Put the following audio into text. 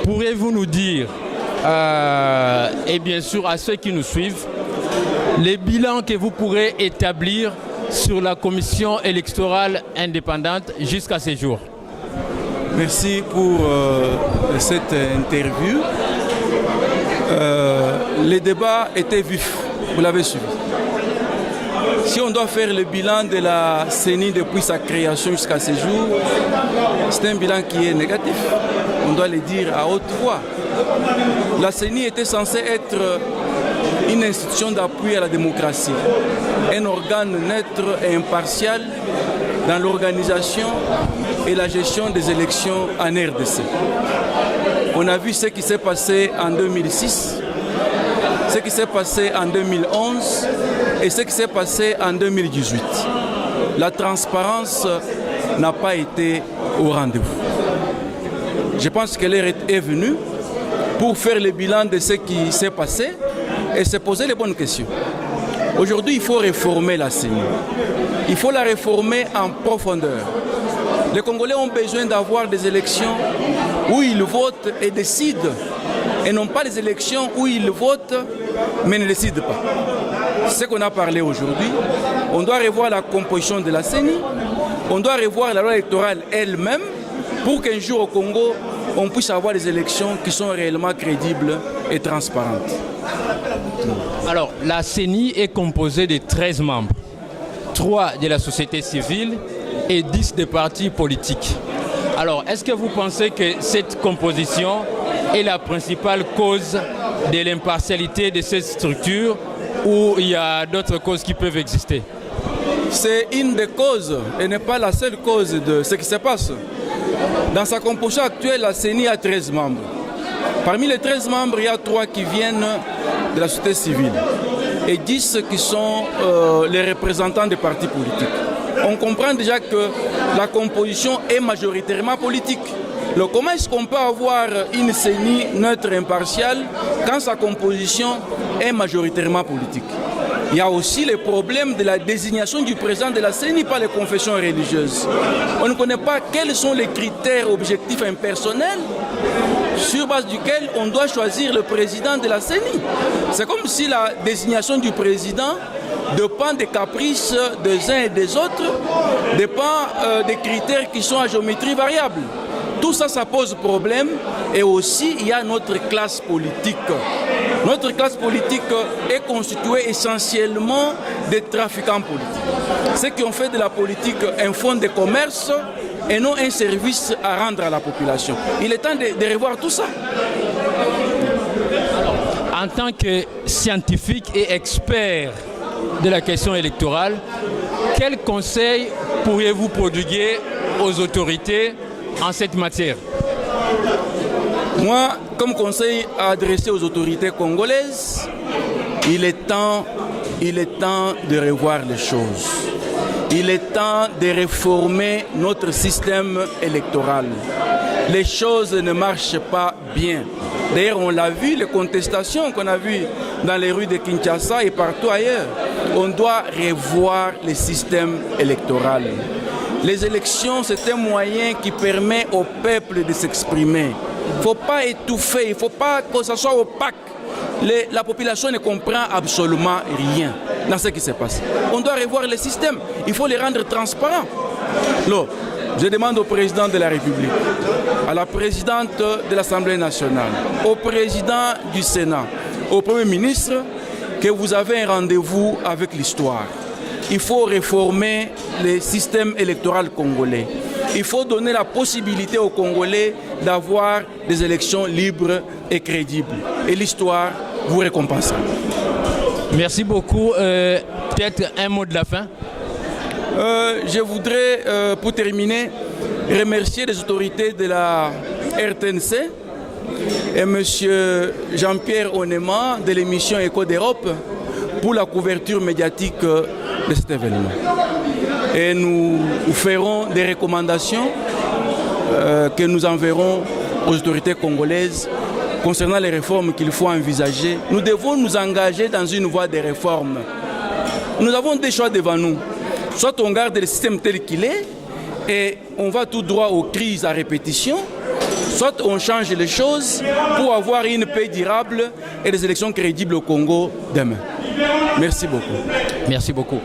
pourriez-vous nous dire, et bien sûr à ceux qui nous suivent, les bilans que vous pourrez établir sur la commission électorale indépendante jusqu'à ce jour? Merci pour cette interview. Les débats étaient vifs, vous l'avez suivi. Si on doit faire le bilan de la CENI depuis sa création jusqu'à ce jour, c'est un bilan qui est négatif. On doit le dire à haute voix. La CENI était censée être une institution d'appui à la démocratie, un organe neutre et impartial dans l'organisation et la gestion des élections en RDC. On a vu ce qui s'est passé en 2006, ce qui s'est passé en 2011 et ce qui s'est passé en 2018. La transparence n'a pas été au rendez-vous. Je pense que l'heure est venue pour faire le bilan de ce qui s'est passé et se poser les bonnes questions. Aujourd'hui, il faut réformer la CENI. Il faut la réformer en profondeur. Les Congolais ont besoin d'avoir des élections où ils votent et décident, et non pas des élections où ils votent mais ne décident pas. C'est ce qu'on a parlé aujourd'hui. On doit revoir la composition de la CENI, on doit revoir la loi électorale elle-même pour qu'un jour au Congo, on puisse avoir des élections qui sont réellement crédibles et transparentes. Alors, la CENI est composée de 13 membres, 3 de la société civile et 10 des partis politiques. Alors, est-ce que vous pensez que cette composition est la principale cause de l'impartialité de cette structure ou il y a d'autres causes qui peuvent exister? C'est une des causes et n'est pas la seule cause de ce qui se passe. Dans sa composition actuelle, la CENI a 13 membres. Parmi les 13 membres, il y a 3 qui viennent de la société civile et 10 qui sont les représentants des partis politiques. On comprend déjà que la composition est majoritairement politique. Donc, comment est-ce qu'on peut avoir une CENI neutre et impartiale quand sa composition est majoritairement politique? Il y a aussi le problème de la désignation du président de la CENI par les confessions religieuses. On ne connaît pas quels sont les critères objectifs impersonnels sur base duquel on doit choisir le président de la CENI. C'est comme si la désignation du président dépend des caprices des uns et des autres, dépend des critères qui sont à géométrie variable. Tout ça, ça pose problème. Et aussi, il y a notre classe politique. Notre classe politique est constituée essentiellement des trafiquants politiques. Ceux qui ont fait de la politique un fonds de commerce et non un service à rendre à la population. Il est temps de revoir tout ça. En tant que scientifique et expert de la question électorale, quel conseil pourriez-vous prodiguer aux autorités en cette matière? Moi, comme conseil à adresser aux autorités congolaises, il est temps de revoir les choses. Il est temps de réformer notre système électoral. Les choses ne marchent pas bien. D'ailleurs, on l'a vu, les contestations qu'on a vues dans les rues de Kinshasa et partout ailleurs. On doit revoir le système électoral. Les élections, c'est un moyen qui permet au peuple de s'exprimer. Il ne faut pas étouffer, il ne faut pas que ce soit opaque. La population ne comprend absolument rien dans ce qui se passe. On doit revoir le système, il faut les rendre transparents. Alors, je demande au président de la République, à la présidente de l'Assemblée nationale, au président du Sénat, au Premier ministre, que vous avez un rendez-vous avec l'histoire. Il faut réformer le système électoral congolais. Il faut donner la possibilité aux Congolais d'avoir des élections libres et crédibles. Et l'histoire vous récompensera. Merci beaucoup. Peut-être un mot de la fin. Je voudrais, pour terminer, remercier les autorités de la RTNC et M. Jean-Pierre Onema de l'émission Écho d'Europe pour la couverture médiatique de cet événement. Et nous ferons des recommandations que nous enverrons aux autorités congolaises concernant les réformes qu'il faut envisager. Nous devons nous engager dans une voie de réforme. Nous avons des choix devant nous. Soit on garde le système tel qu'il est et on va tout droit aux crises à répétition, Soit on change les choses pour avoir une paix durable et des élections crédibles au Congo demain. Merci beaucoup. Merci beaucoup.